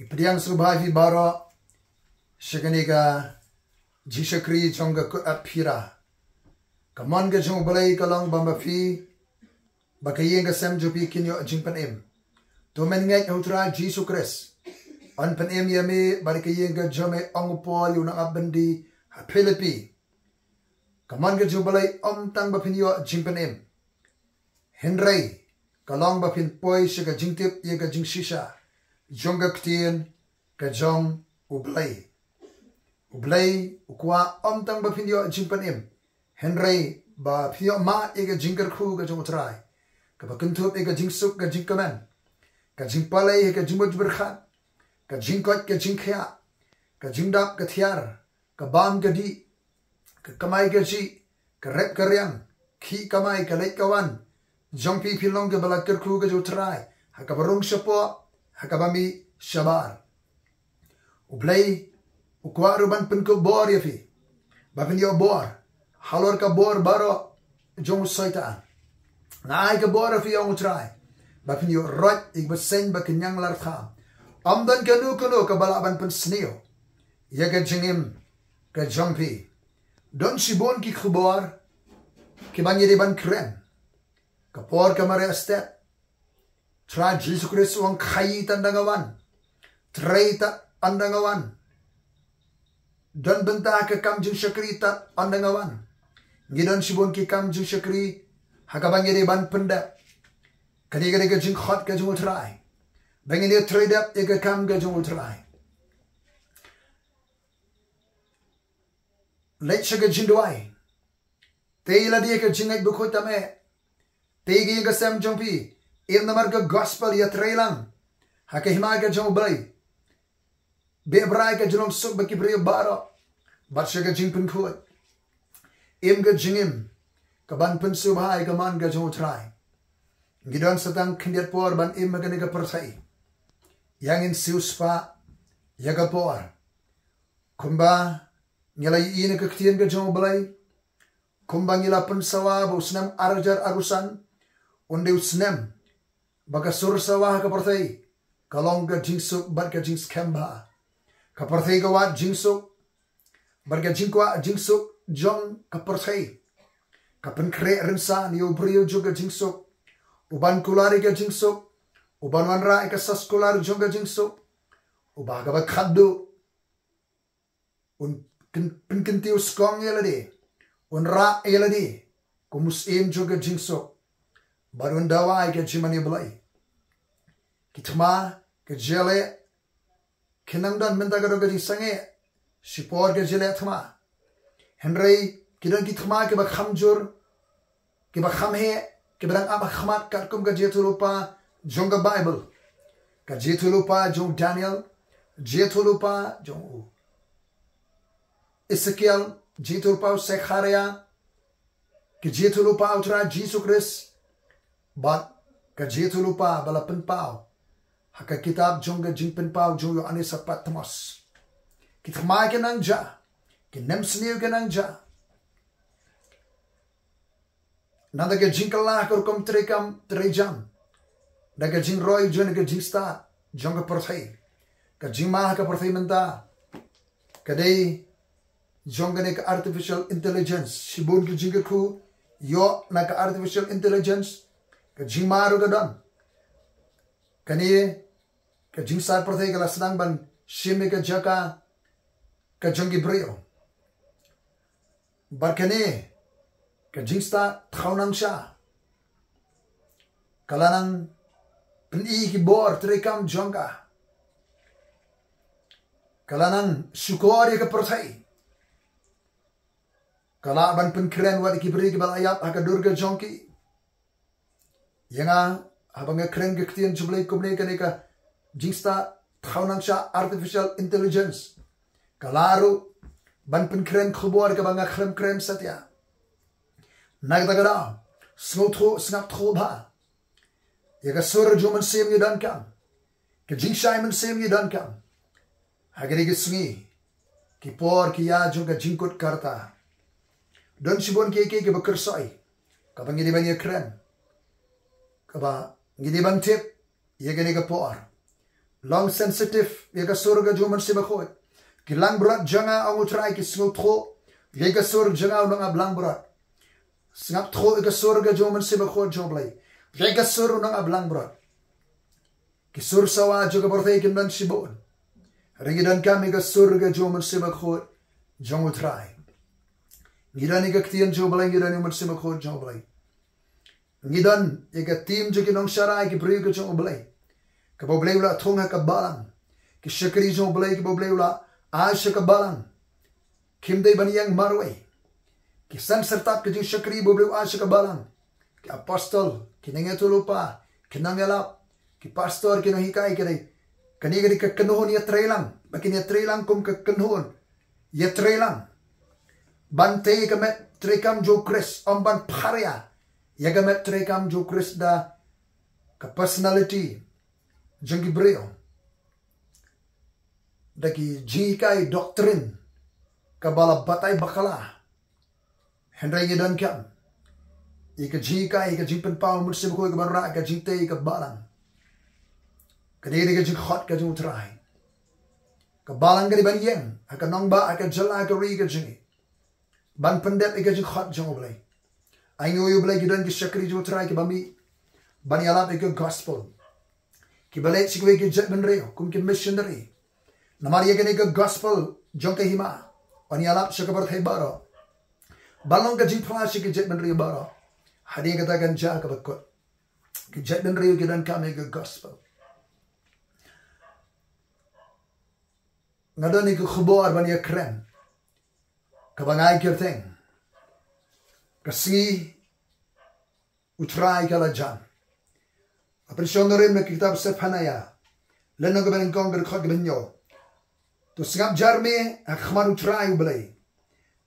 Ipriang subhavi baro shaganika jishakri chonga KUT-APPHIRA kamon ga jong balai kalong bamba fi bakayeng ga sem jupi kinyo jingpan em to men ngai utra Jesu Christ on pan em yame barikayeng ga jome ongpol yu na abandi ha Philippi kamon ga jong balai tang ba pinyo jingpan em Henry kalong ba pin poi shiga jingtip ye ga jingshisha jonga ktien ka jong ublay ukwa tang ba pinyo jingpan em Henry ba pinyo ma ega jingkar khu ka jong Trai ka ba kuntup ega jingsuk ka jingkaman ka jingpalay ka jingmoj berkhat ka jingkot ka jingkhya ka jingdap ka thiar ka bam ka di ka kamay ka ji ka rep ka riang khi kamay ka leit kawan jong pi pilong ka balakar khu ka jong Trai ha ka barong shapo ha ka bami shabar ublay ukwa ruban penko bor yafi ba pinyo bor halor ka bor baro jong soita ngai ka bor fi ong Trai ba pinyo rot ik besen ba kenyang lar tha amdan kanu ka balaban pen snio ya ka jingim ka jongpi don sibon ki khubor ki banyeri ban krem ka por ka mare step Trai Jesus Christ wang khai tandangawan Trai ta andangawan don benta ka kam jing syakri ta andangawan ngidon sibon ki kam jing syakri hakabangiri ban penda kani ka jing khot ka jung Trai bangini trade up e ka kam ka jung Trai let shaga jindwai te ila dia ka jingai bu khota me te gi ka sam jongpi in namar ka gospel ya trailang hakahima ka jung bai be brai ka jung suk ba ki bre baro bat shaga jing pun khot im ga jingim kaban pen subhai kaman ga jong Trai gidon satang khindiat por ban im magani ga persai yang in siuspa yaga por kumba ngelai ine ka ktien ga jong balai kumba ngila pen sawa bo snam arjar arusan onde usnem baga sur sawa ka persai kalong ga jingsuk bat ga jings kemba ka persai ga wat jingsuk bat ga jingkwa jingsuk jong ka persai kapan kre rinsa ni ubrio juga jingsuk uban kulari ka jingsuk uban wanra ka saskular juga jingsuk ubaga ba khaddu un pinkintiu skong yeladi un ra yeladi kumus em juga jingsuk barun dawai ka jimani blai kitma ka jele kinangdan mentaga ga jingsange sipor ka jele thma Henry kidan ki thma ke ba khamjur ke ba khamhe ke ba aba khmat ka kum ga jetulupa jonga Bible ka jetulupa jong Daniel jetulupa jong Ezekiel jetulupa Sekharia ke jetulupa utra Jesus Christ bat ka jetulupa bala penpau haka kitab jonga jing penpau jong yo ane sapat thamos ki thma ke nang ja ki nem sniu ke nang ja nanda ke jingkala kor kom trekam trejam daga jing roy jon ke jingsta jonga porthai ka jingma ka porthai menta kadai jonga ne ka artificial intelligence shibun ke jinga khu yo na ka artificial intelligence ka jingma ro gadam kani ka jingsa porthai ka lasnang ban shime ka jaka ka jongi brio barkane ka jingsta thaunang sha kalanang pni ki bor trekam jonga kalanang shukori ka prothai kala ban pen kren wa ki bri ki bal ayat ha ka durga jonki yanga abanga kren ke ktien jublai kumne ka ne ka jingsta thaunang sha artificial intelligence kalaru ban pen kren khubor ka banga khrem krem satya nagdagara snap tho ba yaga sur juman sem ni dan kam ke jingshai man sem ni dan kam hagari ke sngi ki por ki ya juga jingkut karta don sibon ke bakar soi ka bangi di bani krem ka ba ngidi ban tip yega ne ka por long sensitive ya ka surga jo man se bakhot ki lang berat janga ang utrai ki sngu tho ya ka sur janga nang ablang berat sngap tho ka surga jo man se bakhot jo blai ya ka sur nang ablang berat ki sur sawa jo ka borthai ki man sibon rigidan kami ka surga jo man se bakhot jo utrai ngidan ka ktien jo blai ngidan man se bakhot jo blai ngidan ka tim jo ki nong sharai ki priu ka jo blai ka bobleu la thonga ka balang ki shakri jo blai ki bobleu la asha ka balang kim dei baniang marwai ki san sertap ki shakri bobleu asha ka balang ki apostol ki nengetu lupa ki nangelap ki pastor ki nahikai ki dei kani gari ka kanuhon ya trailang bakin ya trailang kum ka kanuhon ya trailang bante ka met trekam jo kris omban pharia ya ka met trekam jo kris da ka personality Jangki breo daki jikai doktrin kabala batai bakala hendrai ngidan kam ika jikai ika jingpen pau musim ko ika barra ika jingte ika balang kadiri ika jing hot ka jing utrai ka balang kadi ban yeng aka nongba aka jala aka ri ika jingi ban pendep ika jing hot jong oblai aingo yu blai gidan ki shakri jing utrai ki bami ban yalap ika gospel ki balai sikwe ki jet benreo kum ki missionary namari ke ne gospel jong ke hima oni alap shakabar thai baro balong ka jing phla shi ki jet benreo baro hadi kata kan ja ka bakot ki jet benreo ki dan kame ke gospel ngadani ki khubor ban ya krem ka bangai kirteng ka Sngi utrai kala jan Aprisyonorin na kitab sa panaya. Lanang kabalang kong berkot kabanyo. To singap jarme akman utrai ublay.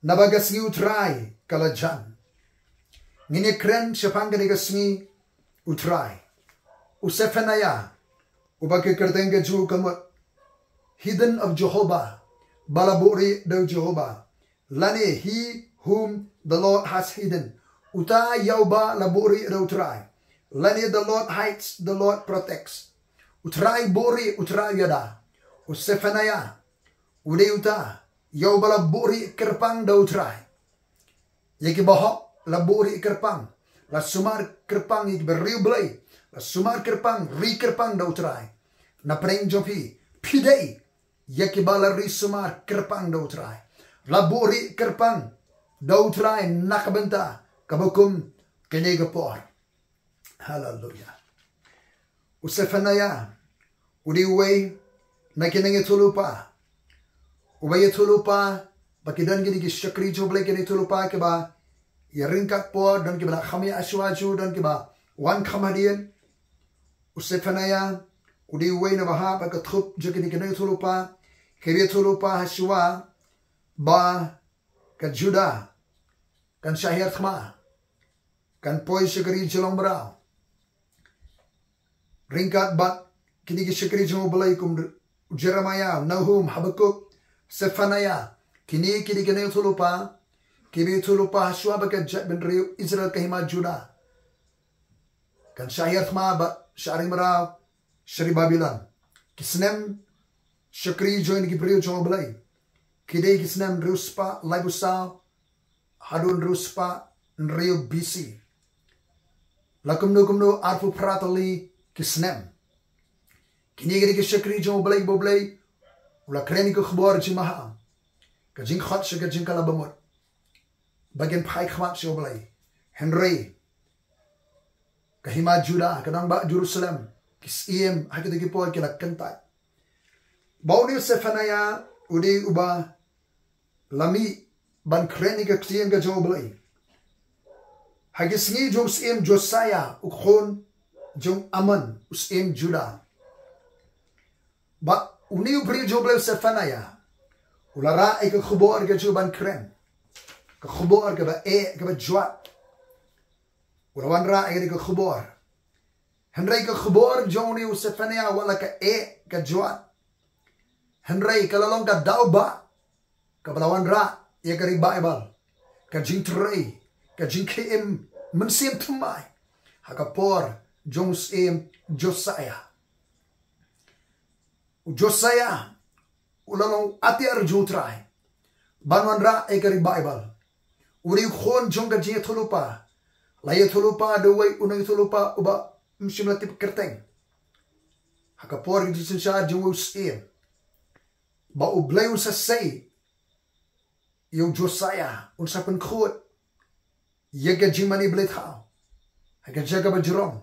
Nabagas ngi utrai kalajan. Ngini kren siapang ganigas ngi utrai. Usa panaya. Ubagi kerteng ju kamot. Hidden of Jehovah. Balaburi daw Jehovah. Lani he whom the Lord has hidden. Uta yauba laburi daw utrai. Lani the Lord hides, the Lord protects. Utrai bori, utrai yada. Usefanaya. Udeuta. Yau bala bori kerpang da utrai. Yaki bahok la bori kerpang. La sumar kerpang yaki beriu belai. La sumar kerpang, ri kerpang da utrai. Na preng jopi. Pidei. Yaki bala ri sumar kerpang da utrai. La bori kerpang da utrai nakabenta. Kabukum kenegapor. Hallelujah. Usefanaya. Udiway. Nakinang itulupa. Ubay itulupa. Bakidan gini ki shakri joblay kini itulupa kiba. Yaringkat po. Dan kiba kami aswaju. Dan kiba wan kamadian. Usefanaya. Udiway na baha. Bakatrup jokini kini itulupa. Kiri itulupa haswa. Ba. Kan juda. Kan syahir khma. Kan poy shakri jolong berau. Ringkat bat kini ki shakri jong balai kum Jeremiah, Nahum, Habakuk, Sefanaya. Kini kini tulupa. Kini tulupa haswa bakat jat ben riu Israel kahima Juda. Kan syahir thma ba syari marau syari Babylon. Kisnem shakri join ki priu jong balai. Kini kisnem ruspa laibusau hadun ruspa riu BC. Lakumnu arfu pratali kisnem. Kini gini shakri jong balai boblai. Ula kreni ko khbor ji maha. Ka jing khat shaka jing kala bamot. Bagian pai khmat shi boblai. Henry. Kahima Juda. Kadang ba Jerusalem. Kis iem hakita ki por kila kentai. Bauni Sefanaya udi uba lami ban kreni ka ktien ka jong balai. Hagis ngi jong sim Josiah ukhon jong Aman usim Juda. Ba uni ubri jobleu Sefanaya. Ulara ika khubor ka juban kren. Ka khubor ka ba ka ba jwat. Ulawan ra ika khubor. Henry ka khubor jong ni Sefanaya wala ka ka jwat. Henry ka lalong ka dauba. Ka balawan ra ya ka Bible. Ka jing Trai. Ka jing KM mensim tumai. Haka por jong sim Josiah. Josiah ulalong atiar ju Trai banwan ra ekari Bible uri khon jonga je thulupa laye thulupa the way unang thulupa uba msimlati kerteng haka por gi sensha ju usin ba ublay sa say yung Josiah unsapan khot yaga jimani blay thao haka jaga ba jerong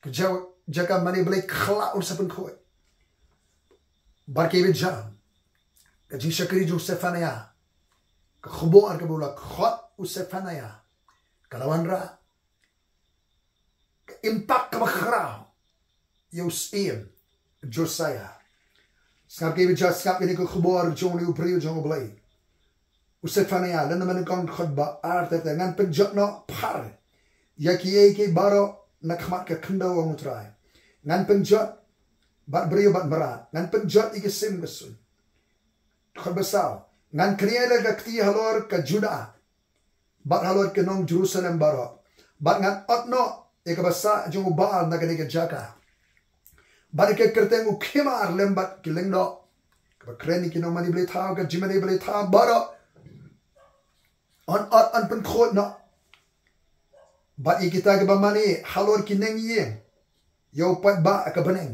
ka jaga mani blay khla unsapan khot barke jam ka jing shakri ju Stefanaya ka khubo ar ka bola khot u Stefanaya kalawan ra ka impact ka makhra yung sin Josiah skap ke bija skap ke ko khubo ar jong ni upri jong blay u Stefanaya lan man kong khot ba ar ta ngan pen jot no par yaki ke baro nakmat ka khndo wa Trai ngan pen jot bat beriyo bat berat ngan penjot ike sim kesun khot basau ngan kriya ka kti halor ka Juda bat halor ke nong Jerusalem baro bat ngan otno ika basa jong baal na ke jaka bat ke kerteng u khimar lembat ki lengdo ka kreni ki nong mani ble tha ka jimani ble tha baro on pen khot no bat ikita ke bamani halor ki neng yeng yo pat ba ka beneng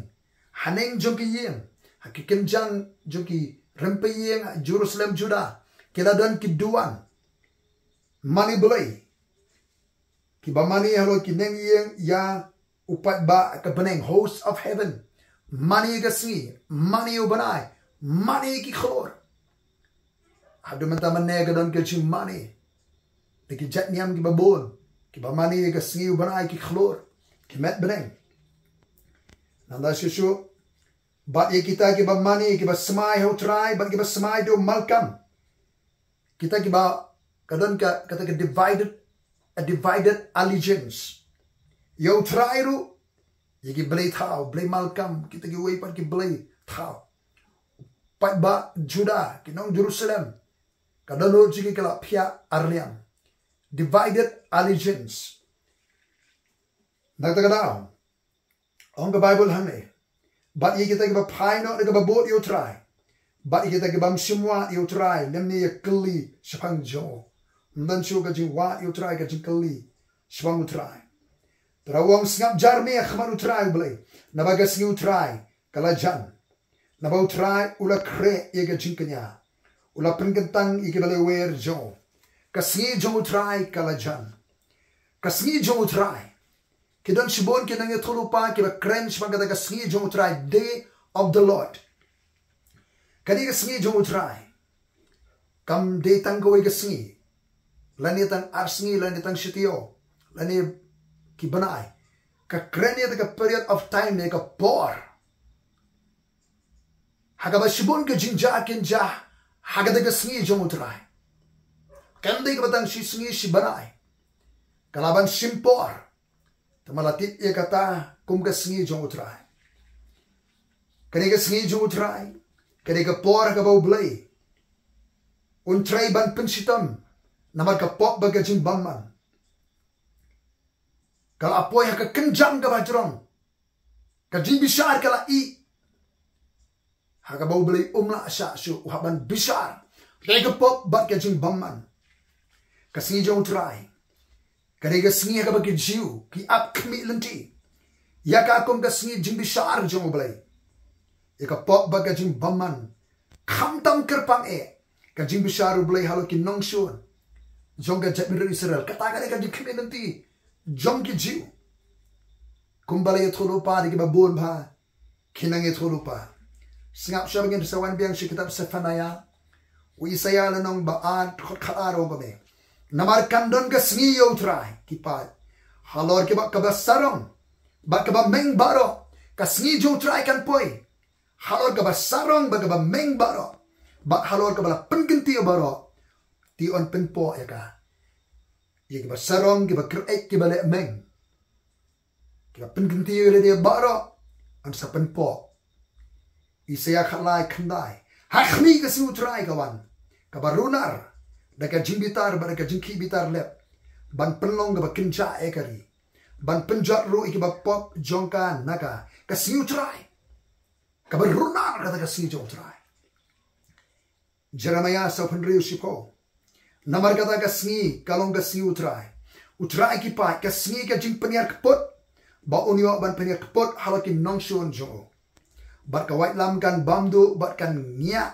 haneng jongki yeng hakikin jang jongki rempe yeng Jerusalem Juda keladan kiduan mani belai ki bamani halo kineng yeng ya upat ba ka beneng host of heaven mani ka singi mani ubanai mani ki khor hadu menta manega don ke chi mani ki jat niam ki babon ki bamani ka singi ubanai ki khor ki met beneng nanda shushu bat ye kita ki ba mani ki ba smai ho Trai bat ki ba smai do malkam kita ki ba kadon ka kata ke divided allegiance yo Trai ru ye ki blay thao blay malkam kita ki way pat ki blay thao pat ba Juda ki nong Jerusalem kadon ro ji ki kala phia arliam divided allegiance nagta on the Bible hame but ye kita ke ba phai no ke ba bot yo Trai but ye kita ke bam simwa yo Trai lemni ye kli shpang jo ndan shu ka ji wa yo Trai ka ji kli shpang Trai trawang ngap jar me khman Trai blai na ba ga sngu Trai kala jan na ba Trai ula kre ye ga jin kanya ula pengkentang ye ke bale wer jo ka sngi jo Trai kala jan ka sngi jo Trai Kidon shibon kinang yatulupa kiba krench magada ka sngi jong Trai day of the Lord. Kani ka sngi jong Trai. Kam day tang kaway ka sngi. Lani tang arsngi, lani tang shitiyo. Lani kibanay. Ka krenye ka period of time ne ka por. Hagaba shibon ka jinja kinja. Hagada ka sngi jong Trai. Kandi ka batang shi sngi shibanay. Kalaban shimpor. Tamalatit ye kata kum ka sngi jong Trai. Kani ka sngi jong Trai. Kani ka por ka bau blay. Un Trai ban pensitam. Namar ka pop baga jing bangman. Kala apoy ka kenjang ka bajrong. Ka jing bishar kala i. Haka bau blay umla asya su uhaban bishar. Kani ka pop bat ka jing bangman. Ka sngi jong Trai. Kani ka sngi ka bagi jiu ki ap kmi lenti ya ka kom ka sngi jing bishar jong blai ya ka pop baga jing baman kham tam kerpang e ka jing bishar blai halo ki nong shun jong ka jet mir Israel kata ka jing kmi lenti jong ki jiu kumbala ye tholo pa di ba bon bha kinang ye tholo pa singap shabagin sa wan biang shi kitab Stefanaya u Isaya lanong ba an khot khaaro ba me Namar kandon ka sngi yo Trai kipat halor ke bak ka sarong bak ka meng baro ka sngi jo Trai kan poi halor ka sarong bak ka meng baro bak halor ka bala pengenti baro ti on penpo ya ka ye ka sarong ke bak krek ke bala meng ka pengenti le dia baro an sa penpo Isaya khalai khandai ha khmi ka sngi Trai kawan ka barunar Daka jing bitar ba daka jing ki bitar lep ban penlong ga kinja ekari ban penjot ru iki ba pop jongka naka ka siu Trai ka berunar kata ka sngi jong trai. Jeremiah sa penriu sipo. Namar kata ka sngi kalong ka sngi utrai ki pai ka sngi ka jing peniar kepot. Ba unyo ban peniar kepot halakin nongshon jong. Bat ka white lam kan bamdu bat kan ngia.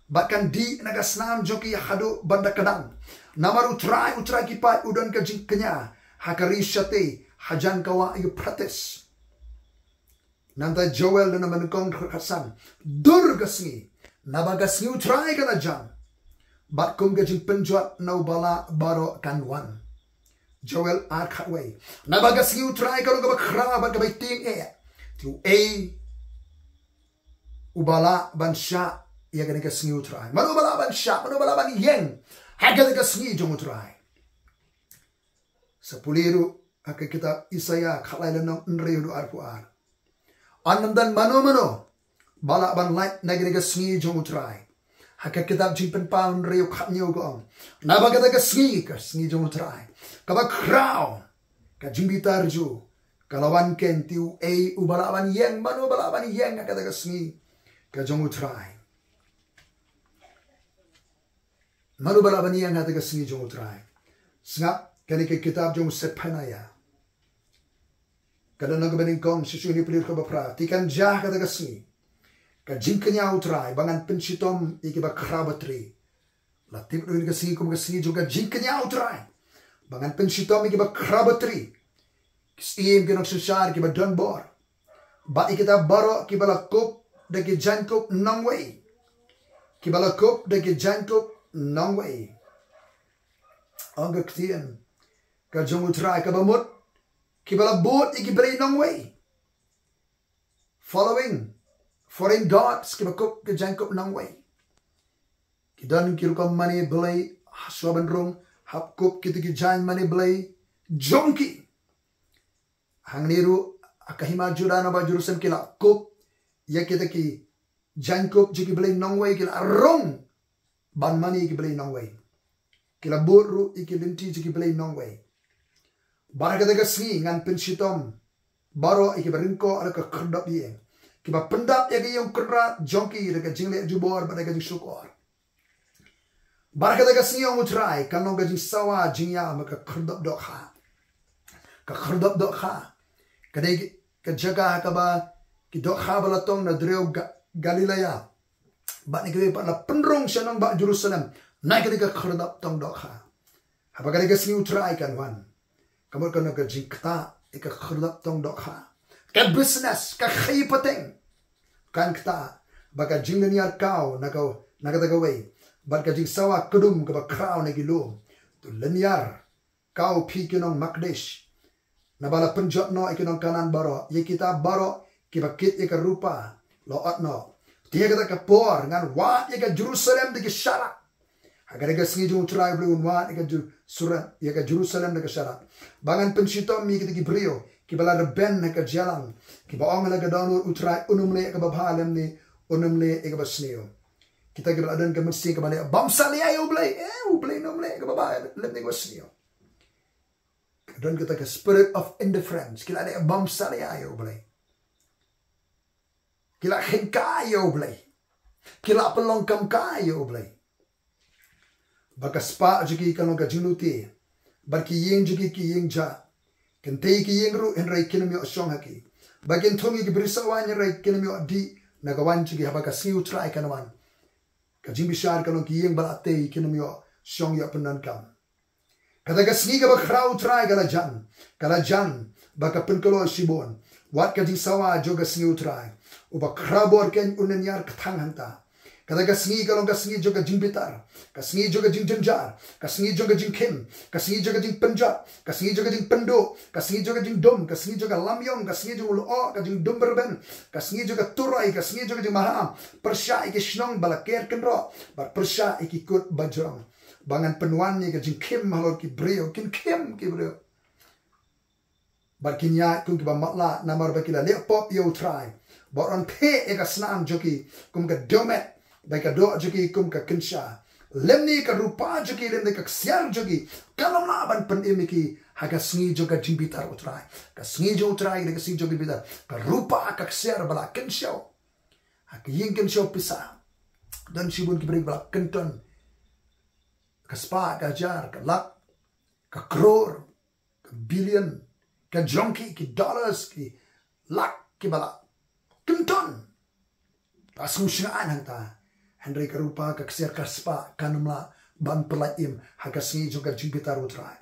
Bat kan di naga snam joki hadu banda kadang. Namar utrai ki pai udan ka jing kenya. Hakari syate hajan kawa yu prates. Nanta Joel dan menukong khasan dur gasngi nabaga sngi utrai kana jang bat kum gajing penjuat nau bala baro kanwan Joel ar khatway nabaga sngi utrai kana ga khra bat ga ting tu ubala ban sha ya ga ga sngi utrai manu bala ban sha manu bala ban yeng haga ga sngi jong utrai sepuliru aka kita Isaya khalai lanong nreu arpu ar Anandan mano bala ban light nagriga sngi jong utrai haka kitab jimpen paun reu khatnyo gong nabaga ga sngi jong utrai kaba krau ka jimbitar ju kalawan ken tiu ubala ban yeng mano bala ban yeng ka ga sngi ka jong utrai mano bala ban yeng ka ga sngi jong utrai snga kani ke kitab jong sepanaya kada nagabaning kong sisuni pelir ka bapra tikan jah kata gasni ka jingkanya utrai bangan pensitom ikiba krabatri latip ruin gasni kum gasni juga jingkanya utrai bangan pensitom ikiba krabatri kistim kinok susar kiba donbor ba ikita baro kiba lakup dagi jankup nongway kiba lakup dagi jankup nongway angga ktien ka jong utrai ka bamut Kibala boat ikibray nong way. Following foreign gods kibakop ke jangkop nong way. Kidan kirukam mani belay swaban rong hapkop kitiki jan mani belay jonki. Hang niru akahima jurana ba jurusan kila kop ya kitaki jangkop jiki belay nong way kila rong ban mani ikibray nong way. Kila boat ru ikilinti jiki belay nong way. Barakata ga sngi ngan pensitom baro ikibarinko ala ka kerdap ye kiba pendap ya ga yung kera jonki daga jingle jubor bada ga syukor barakata ga sngi yung utrai kanong ga jing sawa jingya maka kerdap dokha ka kerdap dokha kadai ka jaga ka ba ki dokha balatong na dreu Galilea ba ni ga pa la pendrong sanang ba Jerusalem naik ka kerdap tong dokha apa ga sngi utrai kan wan Kamu kena ke jingkta, ika khurdap tong dokha. Ka business, ka khayipateng. Kan kta, baka jinganiar kau nagatagaway. Baka jing sawa kudum ka bakraw na gilo. Tu lanyar, kau pi kinong makdish. Nabala penjot no ikinong kanan baro. Ye kita baro, kibakit ika rupa. Loot no. Tiya kata ka por, ngan wat ika Jerusalem di kisyarak. Agar ika sngi jung trai blun wat ika surat ika Jerusalem di kisyarak. Bangan pensitom mi kita kibrio kibala reben na ka jalang kibaong na gadonur utrai unumle ka babhalem ni unumle ka basneo kita kibala dan ka mesti ka bale bamsa li ayo blay ublay nomle ka babhalem ni basneo dan kita ka spirit of indifference kila ada bamsa li ayo blay kila hengkayo blay kila pelongkam kayo blay bakaspa jiki kanong ka junuti barki yeng jugi ki yeng ja kentei ki yeng ru en rai kinamyo song haki bagen thongi ki brisawan rai kinamyo di nagawan jugi habaka siu trai kanawan ka jimbishar kanong ki yeng balate kinamyo song ya penan kam kata ka sngi ka bakrau trai kala jan baka penkolo sibon wat ka sawa joga siu trai uba krabor ken unanyar kathang hanta Kata kasngi kalong kasngi juga jing bitar, kasngi juga jing jenjar, kasngi juga jing kim, kasngi juga jing penjat, kasngi juga jing pendo, kasngi juga jing dom, kasngi juga lamyong, kasngi juga luo, kasngi dom berben, kasngi juga turai, kasngi juga jing maham, persya iki shnong balaker kenro, bar persya iki kut bajrong, bangan penuannya ke jing kim halor ki brio, kim ki brio, bar kinya kum ki bamakla namar bakila le pop yo try, bar on pe eka snam joki kum ka domet. Baik doa jogi kum ka kensha lemni ka rupa jogi lemni ka ksiar jogi kalau laban pandemiki haga sngi joga jimbitar utrai ka sngi jo utrai ka sngi jogi bitar ka rupa ka ksiar bala kensha Hak yingkem show pisa. Dan shibun ki bring balak kenton. Ka spa, ka jar, ka lak, ka crore, ka billion, ka jonki, ki dollars, ki lak, ki balak. Kenton. Pasung shingaan hanta. Henry ka rupa ka ksir ka spa, kanumla, ban pelaim, haka Sngi juga jimpitar utrai.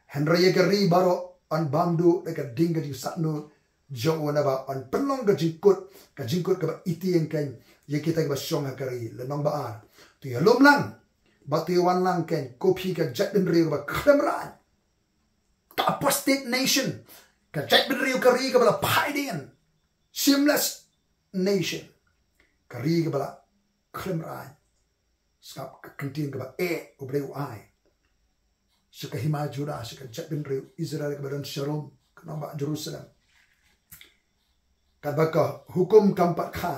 Henry ye ka ri baro, an bamdu, ka dingga jing satnu, jauh naba, an penong ka jingkut ka ba iti yang kan, ye kita ka ba syong haka ri, lenong baar. Tu ya lum lang. Batu wan lang ken kopi ka jet bin riu ba klemran ka apostate nation ka jet bin riu ka ri ka bala hiding shameless nation ka ri ka bala klemran skap ka kantin ka ba obreu ai sika hima juda sika jet bin riu Israel ka badan shalom ka ba Jerusalem ka ba ka hukum kampat kha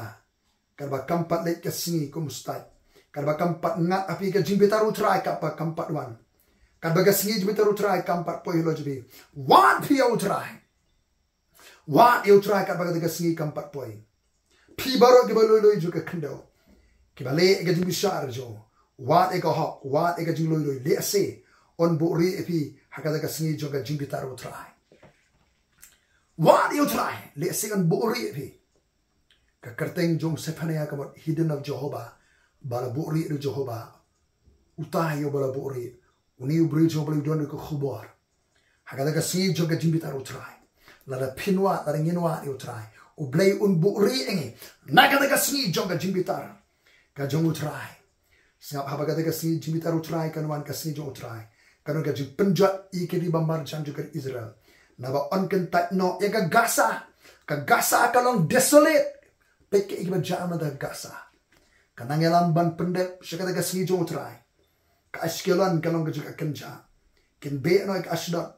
ka ba kampat lek ka Sngi ko mustai Karba kampat ngat api ka jimbitar utrai kapa kampat wan. Karba ka Sngi jimbitar utrai kampat po hilo jibi. Wan pi utrai. Wan utrai karba ka Sngi kampat po. Pi baro ki baloi juga kendo. Ki bale ka jimbishar jo. Wan eka hok, wan eka jingloi le ase on bo ri api hakada ka Sngi juga jimbitar utrai. Wan utrai le ase on bo ri api. Ka kerteng jong sepanaya kamot hidden of Jehovah. Bala bu'ri du Jehovah utai yo bala bu'ri uni ubri jo bali don ko khubor hakada ka Sngi joga jimbitar utrai la pinwa la nginwa utrai ublay un bu'ri engi nakada ka Sngi joga jimbitar ka jong utrai singap habagada ka Sngi jimbitar utrai kanwan ka Sngi jong utrai kanon ka jing penjat ikedi bambar chan juga Israel naba on kan tat no ya ka Gaza kalong desolate peke iba jama da Gaza Kanangelam ban pendep syakata ka Sngi jong utrai. Ka Ashkelon kalong ka juga kenja. Kin be no ka Ashdod.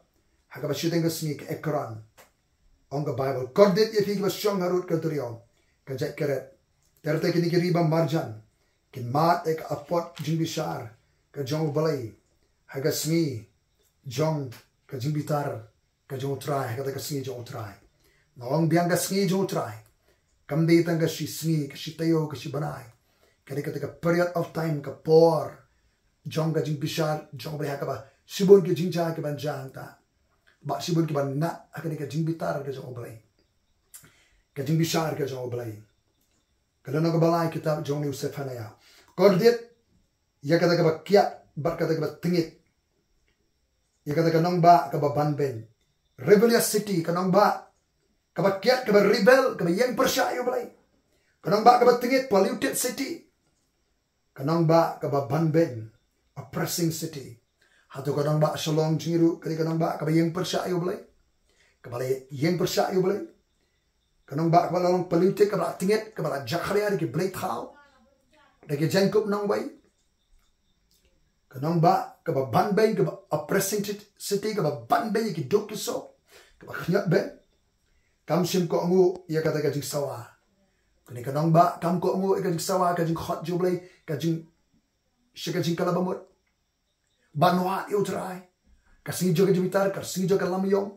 Haka ba syuteng ka Sngi ka Ekron. Ong ka Bible. Kordit ye fi ka syong harut ka duriong. Ka jek keret. Terta kini ki riba marjan. Kin mat e ka apot jing bishar. Ka jong balay. Haka Sngi jong ka jing bitar. Ka jong utrai. Haka ka Sngi jong utrai. Ngawang biang ka Sngi jong utrai. Kamdi tang ka si Sngi ka si tayo ka si banay. Kali ketika period of time ke por jong ka jing bishar jong bari hakaba sibun ke jing ja ke ban jang ta ba sibun ke ban na akani ka jing bitar ke jong bari ka jing bishar ke jong bari kalau nak balai kitab jong ni Sefanaya kordit ya kata ka ba kiat bar kata ka ba tingit ya kata ka nong ba ka ba banben rebellious city ka nong ba ka ba kiat ka ba rebel ka ba yang persyayo bari ka nong ba ka ba tingit polluted city Kanang ba kaba banben oppressing city. Hatu kanang ba shalom jingiru kali kanang ba kaba yang persyayo belai. Kabale yang persyayo belai. Kanang ba kaba long politik kaba tingit kaba jakharia ki blade thau. Dagi jangkup nang bai. Kanang ba kaba banben kaba oppressing city kaba banben ki dokuso. Kaba khnyat ben. Kamsim ko ngu ya kata gajing sawa. Kani kanang ba kam ko ngu gajing sawa gajing khot jublai kajing shikajing kalabamut banwa utrai kasing joga jimitar kasing joga lamyong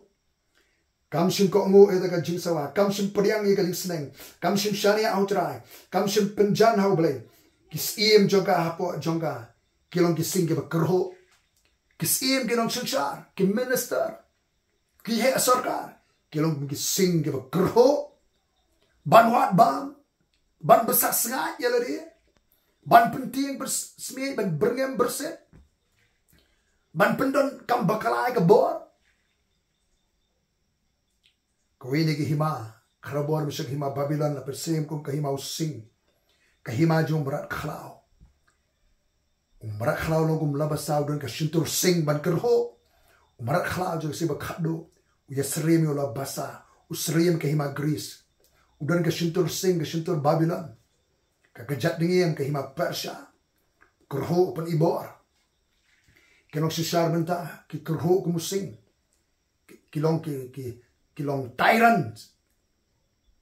kam shin ko ngo eta kajing sawa kam shin priang ye kajing sneng kam shin shania utrai kam shin penjan hau blai kis im joga hapo jonga kilong kising ke bakrho kis im kilong shishar ki minister ki he sarkar kilong kising ke bakrho banwa bam ban besar sengat ya lari ban penting bersemi ban berngem berset ban pendon kam bakalai ke bor kawini ki hima karabor misyak hima Babylon la persim kum kahima using kahima jum berat khlau berat khlau lo kum labasau don ka shintur sing ban kerho berat khlau jo si bakhado uya srim yo la basa usrim kahima Greece udan ka shintur sing ka shintur Babylon kakajat dingin kahima Persia kerho pen ibor kilong sisar benta ki kerho kumusing kilong tyrant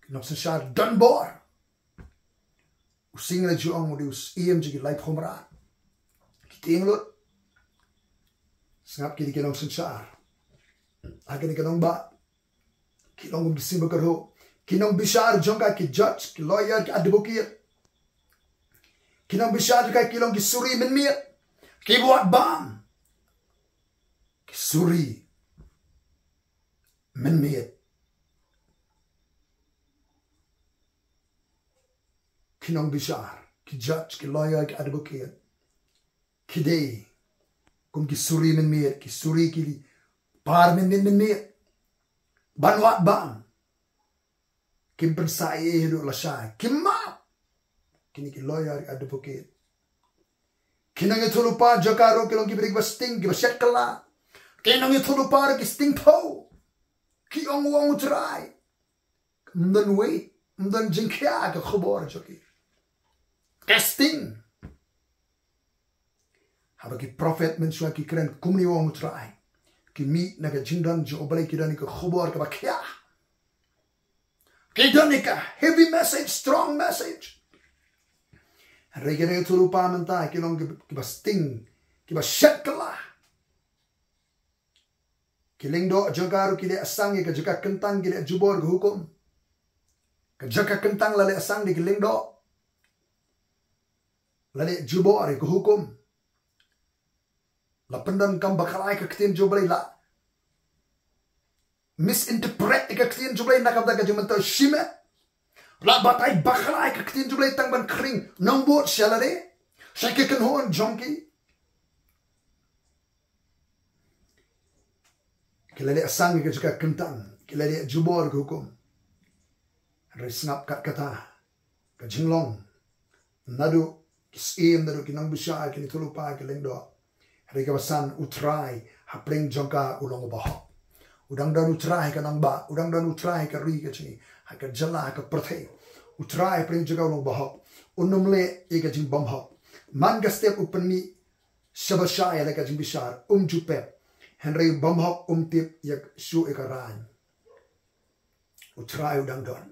kilong sisar danbor using la juang di us iem ji light khomra kiting lut sangap kilong sisar agen kilong ba kilong bising kerho Kinong bishar jongka ki judge, ki lawyer, ki advocate. Kinong bishar jongka kilong ki suri menmiet. Ki buat bam. Ki suri menmiet. Kinong bishar, ki judge, ki lawyer, ki advocate. Ki day. Kum ki suri menmiet, ki suri ki par menmiet. Banwat bam. Kim pensai hidup lasai. Kim ma. Kini ki lawyer, advocate. Kinang itu lupa jakaro kilong ki beri sting ki basyat kala. Kinang itu lupa ki sting po. Ki ong wong trai. Mdan wait, mdan jingkia ke khobor joki. Casting. Haba ki prophet mensua ki keren kumni wong trai. Ki mi naga jingdan jo obalai ki dani ke khobor ke bakya. Kidanika, heavy message, strong message. Regere tu lupa mentai kilong kiba sting, kiba shet kala. Kiling do jagaru kile asang ke jaga kentang kile jubor ke hukum. Ke jaga kentang lale asang di kiling do. Lale jubor ke hukum. La pendan kam bakalai ke ketin jubalai la. Misinterpret ke ketin jubalai nakam da ke jumental shime. La batai bakalai ke ketin jubalai tang ban kering nombor shalare. Syake kenhon jongki. Kila dia asang ke juga kentang. Kila dia jubor ke hukum. Risngap kat kata. Ke jinglong. Nadu kisim nadu kinang bisya kini tulupa ke lengdo. Hari kawasan utrai. Hapling jongka ulong bahok. Udang dan utrai ke nang ba. Udang dan utrai ke ri ke sini. Haka jala ke perthai. Utrai hapling jongka ulong bahok. Unumle ika jing bom hok. Man ka step upen mi. Sabasya leka jing bisyar. Jupep. Henry bom hok tip yak su ikaran. Utrai udang don.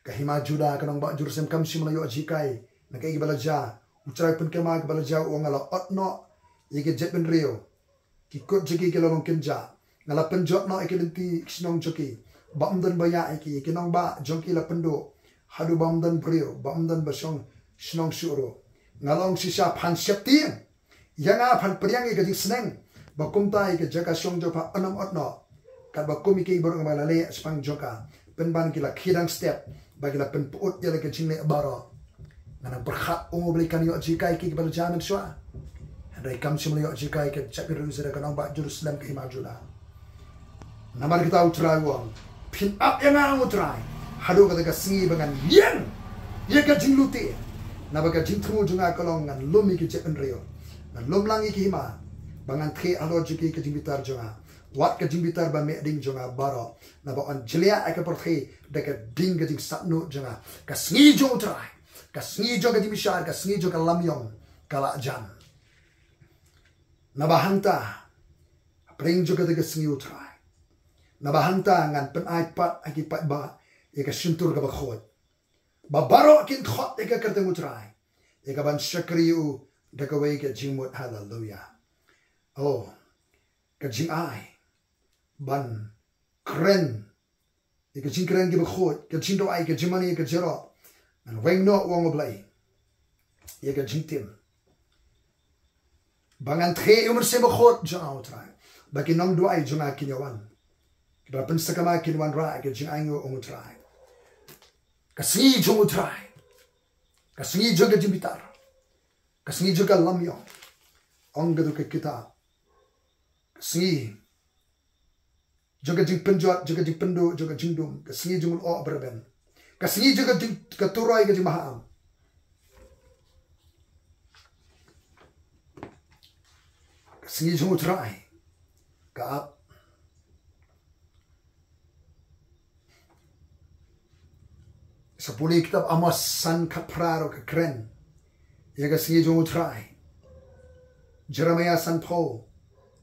Kahima juda kanang ba jursem kam simlayo ajikai. Nakai balaja. Utrai pun kema ke balaja ngala otno. Yike jet ben rio. Kikut jeki ke lorong kenja. Ngala penjot no ike lenti kisnong joki. Bamdan baya iki. Kinong ba jongki la pendo. Hadu bamdan brio. Bamdan basyong snong suro. Ngalong sisa pan siap tiang. Yang apa periang ike jing seneng. Bakum tai ke jaga syong jopa enam otno. Kat bakum ike baru ngala le sepang joka. Penban kila kidang step. Bagilah penpuut dia lagi jing le baro. Nganang berhak belikan yo jikai ke kepada jaman sua. Hendai kam sim yo jikai ke capiru zera kanang ba Jerusalem ke imajula. Namar kita utrai wong. Pin up yang ang utrai. Hadu kata ka singi bangan yen. Ye ka jing luti. Nabaga jing tru junga kalong ngan lumi ke japan rio. Ngan lum langi ke hima. Bangan tre alo jiki ke jing bitar junga. Wat ke jing bitar ba me ding junga baro. Naba on jelia aka perthi deka ding ke jing satnu junga. Ka singi jong utrai. Kasngi jo ka dibishar, kasngi jo ka lamyong, kala jan. Nabahanta, pring jo ka kasngi utrai. Nabahanta ngan penait pat akipat ba, ika sintur ka bakhot. Babaro kin khot ika kerteng utrai. Ika ban syakriu, daka way ka jingmut hallelujah. Oh, ka jing ai, ban kren, ika jing kren ki bakhot, ka jing do ai, ka jimani, ka jero. And weng no wong oblay. Yega jingtim. Bangan tre umur se bakhot jang utrai. Bagi nong duai junga kinyawan. Kita pensakama kinwan ra ke jing ango utrai. Kasngi jong utrai. Kasngi joga jimbitar. Kasngi joga lamyong. Ong gadu ke kita. Kasngi joga jing penjot, joga jing pendu, joga jing dum. Kasngi jong o berben. Kasngi juga keturai ke jemaah. Kasngi jung utrai. Kaap. Sepuluh kitab Amos san kapraro ke keren. Ya kasngi jung utrai. Jeremiah san Paul.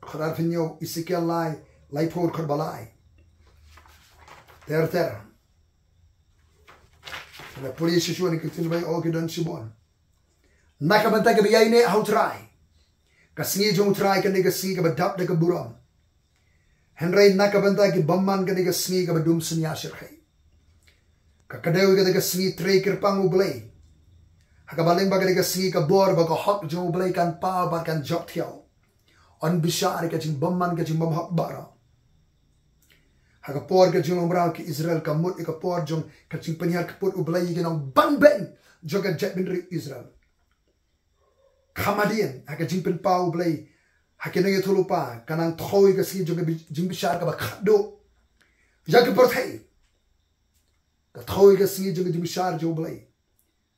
Khadar finyo Ezekiel lai por korbalai. Ter. Na polisi shuan ke tin bai o ke dan sibon. Na ka bantay ke biyay ne how try. Kasngi jong try ka ni kasngi ka badap de ka buram. Henry nakabanta ki bamman ka diga sngi ka badum sunya shirkhay. Kakadaw ka diga sngi tray kirpang ublay. Hakabaling ba ka diga sngi ka bor ba ka hot jong ublay kan pa ba kan jok thiyaw. On bishar ka jing bamman ka jing bamhak bara. Hakapor ka jong umraw ki Israel ka mut ka por jong ka jing penyar ka put ublay ka nang ban ben joga jet bin Israel. Kamadian haka jing pen pa ublay hakina ye thulupa kanang thoi ka si jong jing bishar ka ba khado. Jak porthai ka thoi ka si jong jing bishar jo ublay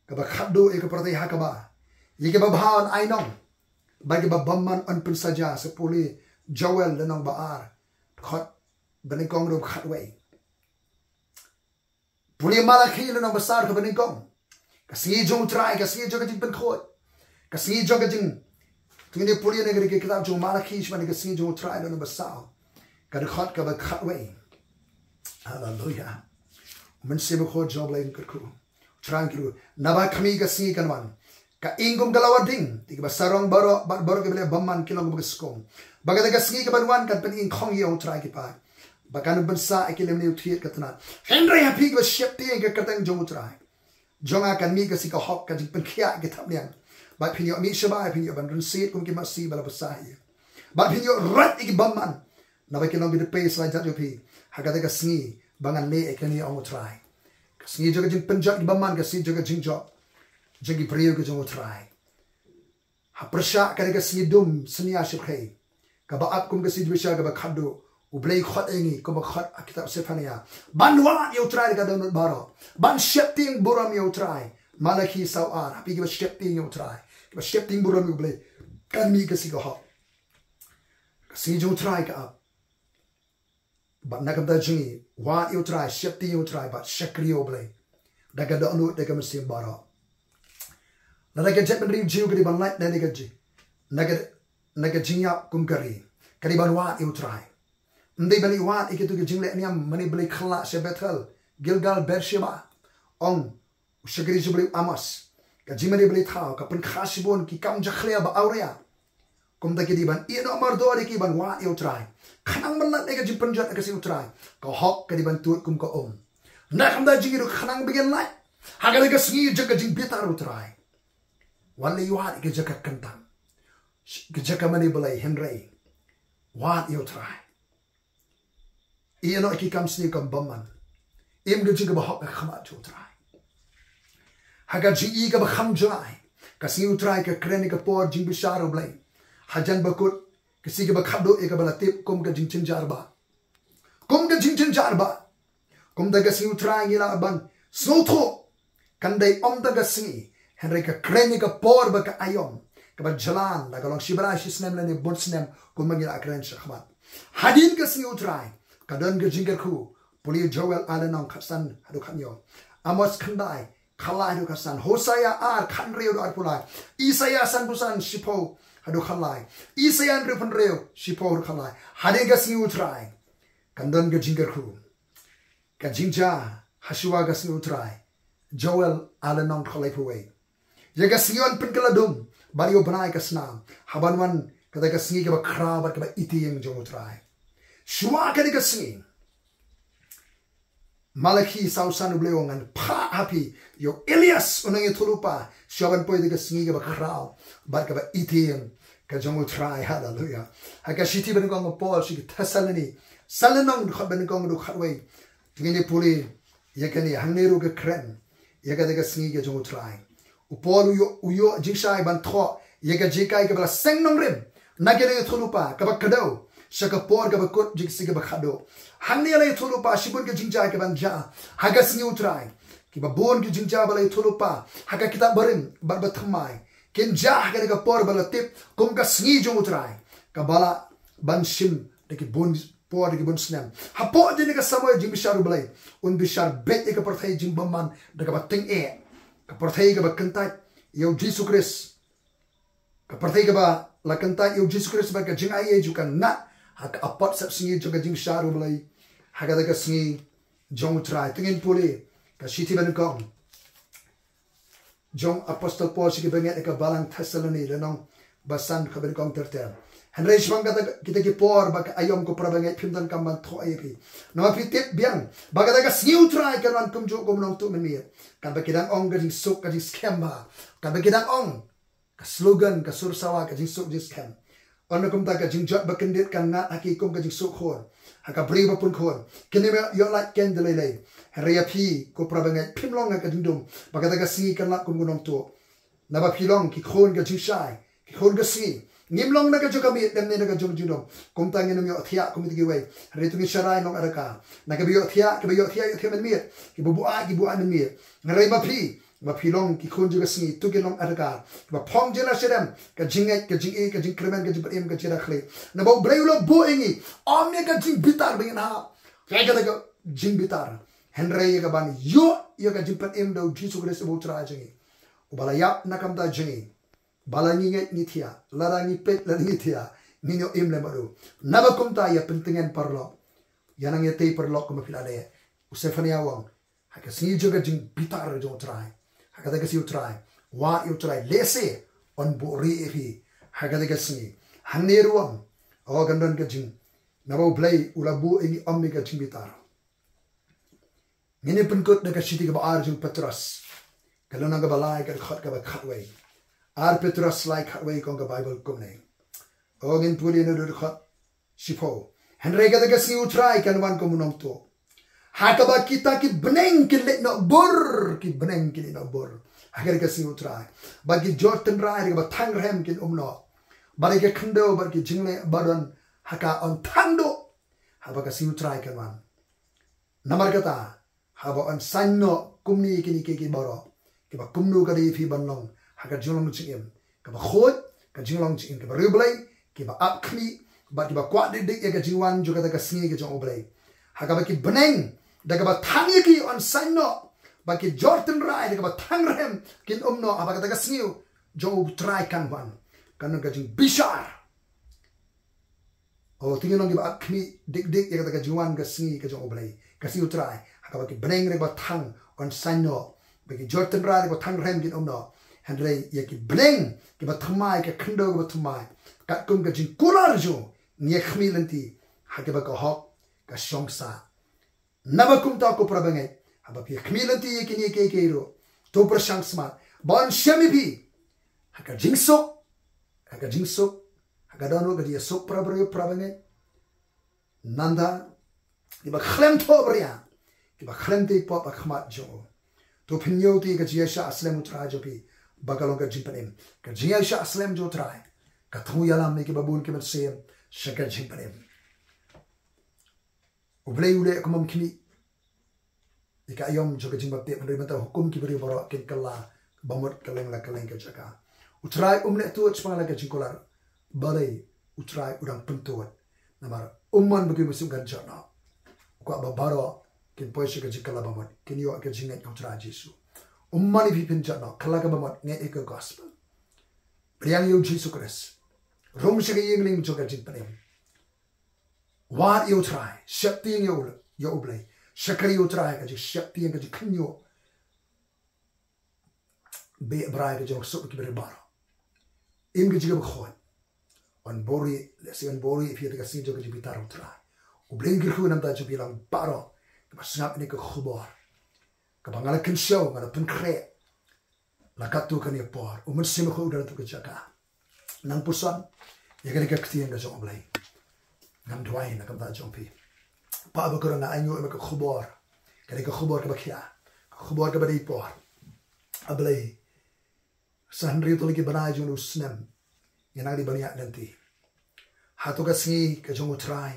ka ba khado e ka porthai hakaba. Ye ka ba bhawan ai nong bagi ba bamman on pen saja sepuli Joel lenong baar khot beningkong ro khatway. Puli Malachi lenong besar ka beningkong. Kasi jong Trai kasi jong jing pen khot. Kasi jong jing tungni puli negeri ke kitab jong Malachi shmani kasi jong Trai lenong besar. Ka khot ka ba khatway. Hallelujah. Men sebe khot job lain kerku. Trai kiru naba kami kasi kanwan. Ka ingum galawading tiga basarong baro ke bele bamman kilong bagaskom. Bagada kasi ka banwan kan pen ingkong yong Trai ki pa. Bakan bensa ekilem ni uthiet katna. Henry happy ke shepti ke katang jong Trai. Jong akan mi kasi ka hok ka jing pen khia ke thap liang. Ba pinyo mi shaba pinyo ban run sit kum ki masi bala basai. Ba pinyo rat iki bamman. Na ba kilong bi de pace la jat yo pi. Hagada ka sngi bangan le ekani ong Trai. Sngi joga jing pen jat bamman ka si joga jing jok. Jagi priyo ke jong Trai. Ha persha ka sngi dum snia shikhay. Ka ba ap kum ka si jbisha ka ba khado. Ublay khot engi ko ba khot kitab sefania. Banwa yo Trai ka donut baro. Ban shepting buram yo Trai. Malachi sawar. Happy ka shepting yo Trai. Ka shepting buram yo ublay. Kan mi ka si ka hop. Kasi jong Trai ka ap. But nakam jingi. Wa yo Trai. Shepting yo Trai. But shakri yo ublay. Daga donut daga mesim baro. Naga jet menri jiu ka di ban light na naga ji. Naga jinyap kum kari. Ka di ban wa yo Trai. Ndai bali wat ikitu ke jingle niam mani bali khala se Bethel Gilgal Beersheba ong shagri jibli Amos ka jimani bali thao ka pen khasibon ki kam jakhlia ba aurea kum da ki di ban ino mardori ki ban wa yo Trai khanang man la ka jimpan jat ka si Trai ka hok ka di ban tut kum ka na kam da jingiru khanang bigen lai haga ka sngi jaga jing bitar Trai wali wat ke jaka kantang ke jaka mani bali Henry wat yo Trai. Ia no iki kam sini kam bamman. Im ge jiga bahok ka khama chu Trai. Haga ji ka ba kham jai. Ka si Trai ka kreni ka por jing bisharo blai. Hajan bakut ka si ka ba khado e ka bala tip kum ka jing chin jarba. Kum ka jing chin jarba. Kum da ka si Trai ngila ban so tho. Kandai om da ka si Henry ka kreni ka por ba ka ayom. Ka ba jalan da ka long shibra shisnem la ne bunsnem kum ngila akren shakhmat. Hadin ka si Trai. Kadon ke jingger ku puli Joel alenong khasan hadu khanyo Amos khandai khalai hadu khasan Hosea ar khanreu ar pulai Isaiah san busan shipo hadu khalai Isaiah re phanreu shipo hadu khalai hade ga siu Trai kadon ke jingger ku ka jingja hasua ga siu Trai Joel alenong khalai puwe ye ga sion pinkaladum bario banai ka snam habanwan kada ga singi ka khra ba ka iti yang jo Trai Shua ka diga singi. Malachi sausan ubleo ngan pa happy yo Elias unang itulupa shaban po diga singi ka ba kraw ba ka ba itim ka jong Trai hallelujah. Haka shiti ben kong Paul shi Thessaloni salanong khat ben kong du khatway tingini puli yakani hangneru ka kren yaga diga singi ka jong Trai. Upol uyo jingshai ban tho yaga jikai ka ba sengnong rim nagere itulupa ka ba kadaw Shaka por ka bakut jig siga bakhado. Hangni alay thulupa shibun ke jingja ke banja. Haga singi Trai. Ki babon ke jingja balay thulupa. Haga kita barim barba thamai. Ken ja haga ka por bala tip kum ka singi jong Trai. Ka bala ban shim de ki bon por de ki bon snem. Ha po de ka samoy jing bisharu balay. Un bishar bet ka parthai jing bamman de ka bating e. Ka parthai ka bakantat yo Jesus Christ. Ka parthai ka ba la kantat yo Jesus Christ ba ka jing ai ju kan na hak apat sap singi joga jing sharu balai haga daga singi jong Trai tingin puli ka shiti ban kong jong apostle Paul sigi banget ka balang Thessaloni lenong basan ka ban kong tertel Henry Shwang kita ki por bak ayom ko prabangai pimdan kamban tho ayepi. Nama pitip biang bagada ka siu try kan kum jo kom nong tu menmi. Kan bakidang ong ka jing sok ka jing scam ba. Kan bakidang ong ka slogan ka sursawa ka jing sok jing scam. Ono kum ta ka jing jot bakendit kan ngat aki kum ka jing sok khon. Haka bri ba pun khon. Kini yo like ken delay. Henry api ko prabangai pimlong ka jing dum. Bagada ka si kan lat kum nong tu. Naba pilong ki khon ka jing shai. Ki khon ka si. Ngimlong na ka jo kami dem ne na ka jo judom kum ta ngin yo thia kum ti giwe re tu ngi sharai nong araka na ka biyo thia men mi ki bu a men mi ngare ma phi long ki khon jo ka singi tu ke long araka ba phong je na shedam ka jinget ka jing e ka jing kremen ka jing em ka jira khle na ba breulo bo engi omne ka jing bitar bing na ka ka jing bitar henry ka ban yo ka jing pat em do jisu kres bo tra jingi ubala yap na kam ta jingi balangi nget nithia larangi pet larangi thia ninyo imle maru nabakum ta ya pentingan parlo yanang yete parlo ko mafilale usefania wang haka singi joga jing bitar jo try haka daga si try wa you try lese on bori efi haka daga singi haneruam o gandan ka jing nabo play ulabu ini ommi ka jing bitar ngene penkut daga siti ka ba arjung patras kalona ga balai ka khat ka ba khatway Ar Petrus like way kong ka Bible kumne. Ogin puli no do khat sipo. Henry ka daga si utray kan wan ko munong to. Hakaba kita ki beneng ki let no bur ki beneng ki no bur. Hagar ka si utray. Bagi Jordan rai ka thang rem ki umno. Bari ka khndo bar ki jingle badon haka on thando. Haba ka si utray kan wan. Namar kata haba on sanno kumni ki ki baro. Ki ba kumnu ka di fi banlong. Haka jinglong chingim ka ba khot ka jinglong chingim ka ba rublay ki ba up kni ba ki ba kwat dik ya ka jingwan jo ka ka singi ka jong oblay haka ba ki beneng da ka ba thangi ki on sanno ba ki jordan rai da ka ba thang rem kin umno aba ka singi jo try kan ban kan ka jing bishar o tingin ki ba up kni dik ya ka jingwan ka singi ka jong oblay ka singi try haka ba ki beneng re ba thang on sanno ba ki jordan rai da ka thang rem kin umno Henry yaki bleng ki ba thamai ka khndo ba thamai ka kum ka jing kular jo ni khmilanti ha ke ba ka hok ka shongsa naba kum ta ko prabangai ha ba pi khmilanti ki ni ke ro to prashangsma bon shami bi ha ka jingso ha ka dano ka dia sok prabangai nanda ki ba khlem to bria ki ba khlem te po ba khmat jo to pinyo ti ka jia sha aslem utra jo pi Bagalong ka jimpanim ka jia sha aslem jo try ka thu yalam me ki babun ki matsem shaka jimpanim ublei ule kumam kini ika yom jo ka jimbap te mari mata hukum ki bari baro kin kala bamut kaleng la kaleng ka jaka utrai umle tu chpang la ka jinkolar balai utrai udang pentuat namar umman bagi musim kan jana ko babaro kin poisha ka jikala bamut kin yo ka jingat utrai jisu Ummani pipin jano kalaga bamot nge eko gospel. Priang yu Jesu Christ. Rom shaka yingling joka jin panem. Wat yu try. Shakti yung yu oblay. Shakari yu try ka jik shakti yung ka jik kanyo. Be brai ka jok sok ki beri baro. Im ka jika bakhoy. On bori, lesi on bori if yata ka sin joka jik bitaro try. Ublay girku nam ta jik bilang baro. Kapasngap ni ka khubor. Kapangala kan show ngala pun kre la katu kan ya por umun sim ko udara tu kejaka nang pusan ya kan ka ktien ga jong blai ngam dwai na kam ta jong pi pa ba ko na anyo me ka khubor ka khubor ka bakhia khubor ka bari por ablai sanri to ki bana jong usnem yana di bania nanti hatu ka si ka jong try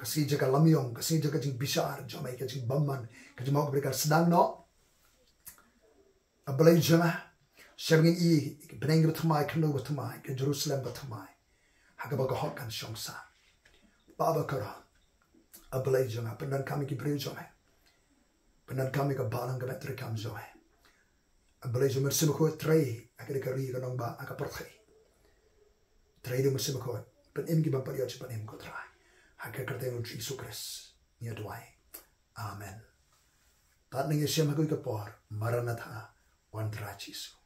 kasi jaga lamyong kasi jaga jing bishar jomai ka jing bamman ka jing mau berikan sedang no abalai jama shangin i beneng betmai kno betmai ka Jerusalem betmai haga ba hok kan shongsa baba kara abalai jama pendan kami ki beri jomai pendan kami ka balang ka metri kam jomai abalai jama simko trai akade ka ri ka nong ba aka porthai trai de simko pen em ki ba pariya pen em ko trai Haka kerteng Jesu Christ nia doai. Amen. Tat ninge siya magoy kapor maranatha wantra Jesu.